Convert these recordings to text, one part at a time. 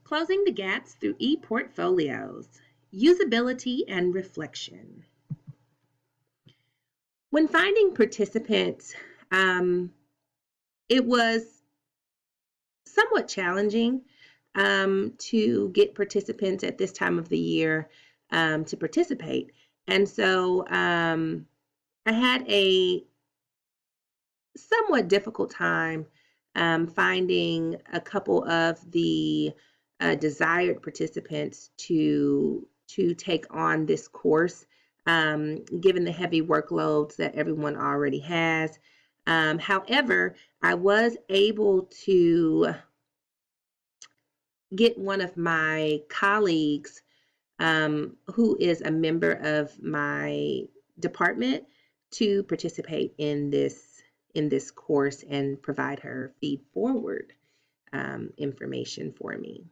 Closing the gaps through e-portfolios, usability and reflection. When finding participants, it was somewhat challenging to get participants at this time of the year to participate. And so I had a somewhat difficult time finding a couple of the desired participants to take on this course, given the heavy workloads that everyone already has. However, I was able to get one of my colleagues who is a member of my department to participate in this course and provide her feed forward information for me.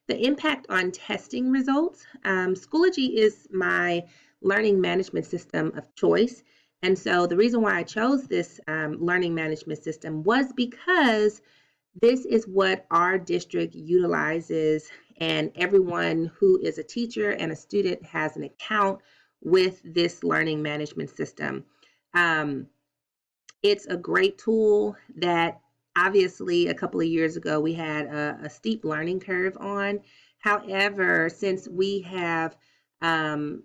The impact on testing results. Schoology is my learning management system of choice. And so the reason why I chose this learning management system was because this is what our district utilizes, and everyone who is a teacher and a student has an account with this learning management system. It's a great tool that obviously a couple of years ago we had a steep learning curve on. However, since we have been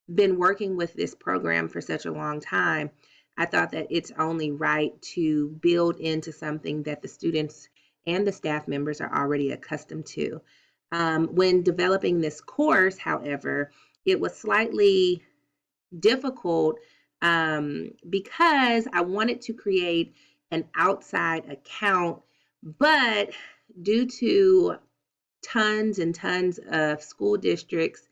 working with this program for such a long time, I thought that it's only right to build into something that the students and the staff members are already accustomed to. When developing this course, however, it was slightly difficult because I wanted to create an outside account, but due to tons and tons of school districts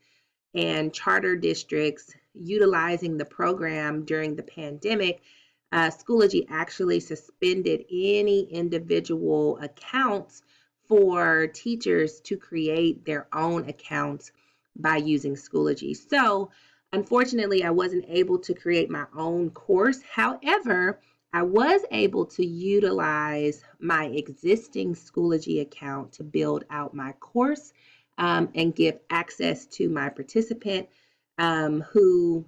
and charter districts utilizing the program during the pandemic, Schoology actually suspended any individual accounts for teachers to create their own accounts by using Schoology. So unfortunately, I wasn't able to create my own course. However, I was able to utilize my existing Schoology account to build out my course and give access to my participant who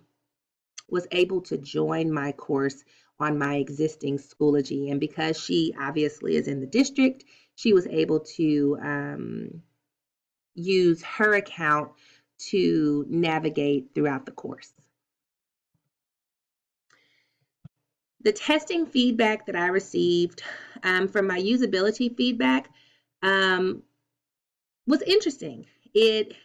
was able to join my course on my existing Schoology. And because she obviously is in the district, she was able to use her account to navigate throughout the course. The testing feedback that I received from my usability feedback was interesting. It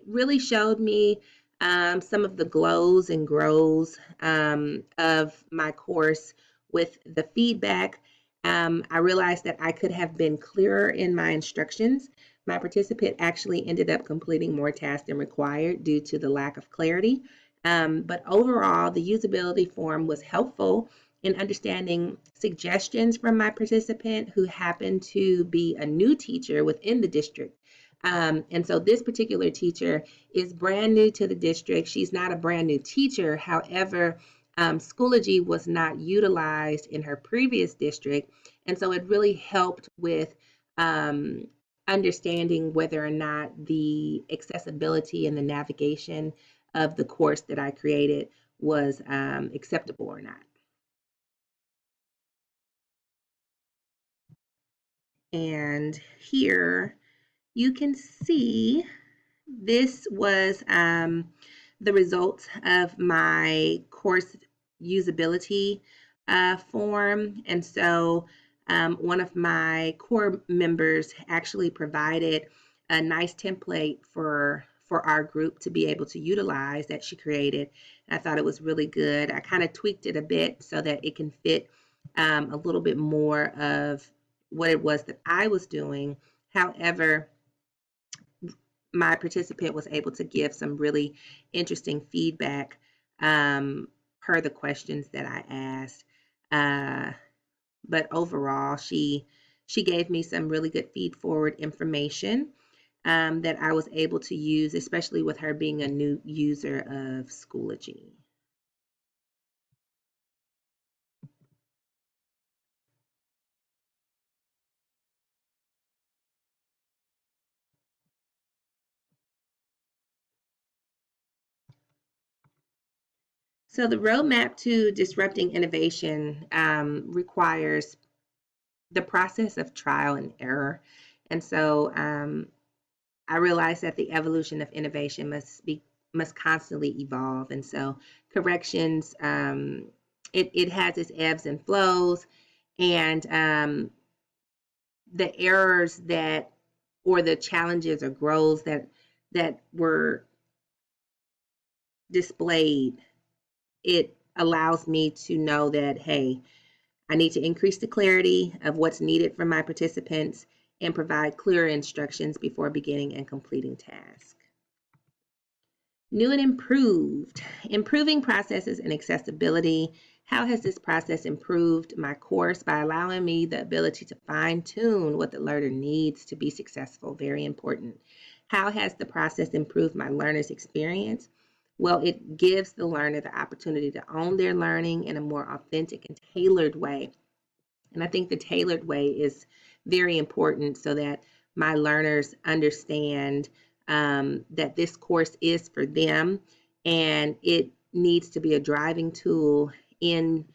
really showed me some of the glows and grows of my course with the feedback. I realized that I could have been clearer in my instructions. My participant actually ended up completing more tasks than required due to the lack of clarity. But overall, the usability form was helpful in understanding suggestions from my participant who happened to be a new teacher within the district. And so this particular teacher is brand new to the district. She's not a brand new teacher. However, Schoology was not utilized in her previous district. And so it really helped with understanding whether or not the accessibility and the navigation of the course that I created was acceptable or not. And here you can see this was the results of my course usability form. And so one of my core members actually provided a nice template for our group to be able to utilize that she created. I thought it was really good. I kind of tweaked it a bit so that it can fit a little bit more of what it was that I was doing. However, my participant was able to give some really interesting feedback per the questions that I asked. But overall, she gave me some really good feed forward information that I was able to use, especially with her being a new user of Schoology. So the roadmap to disrupting innovation requires the process of trial and error. And so I realize that the evolution of innovation must constantly evolve. And so corrections, it has its ebbs and flows, and the errors that or the challenges or growths that were displayed, it allows me to know that, hey, I need to increase the clarity of what's needed from my participants and provide clearer instructions before beginning and completing tasks. New and improved. Improving processes and accessibility. How has this process improved my course? By allowing me the ability to fine tune what the learner needs to be successful. Very important. How has the process improved my learner's experience? Well, it gives the learner the opportunity to own their learning in a more authentic and tailored way. And I think the tailored way is very important so that my learners understand that this course is for them, and it needs to be a driving tool in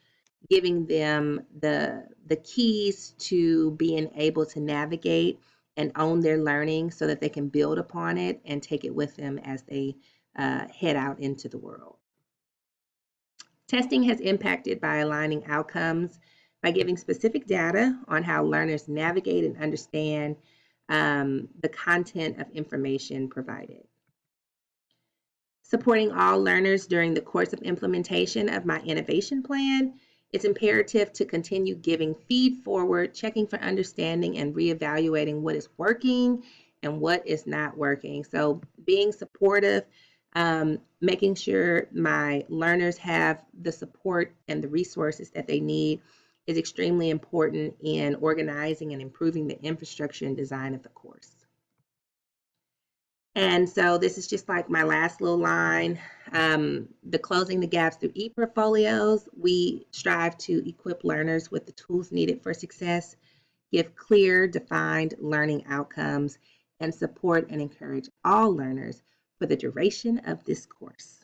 giving them the keys to being able to navigate and own their learning so that they can build upon it and take it with them as they head out into the world. Testing has impacted by aligning outcomes by giving specific data on how learners navigate and understand the content of information provided. Supporting all learners during the course of implementation of my innovation plan, it's imperative to continue giving feed forward, checking for understanding, and reevaluating what is working and what is not working. So being supportive, making sure my learners have the support and the resources that they need is extremely important in organizing and improving the infrastructure and design of the course. And so this is just like my last little line, the closing the gaps through e-portfolios. We strive to equip learners with the tools needed for success, give clear, defined learning outcomes, and support and encourage all learners for the duration of this course.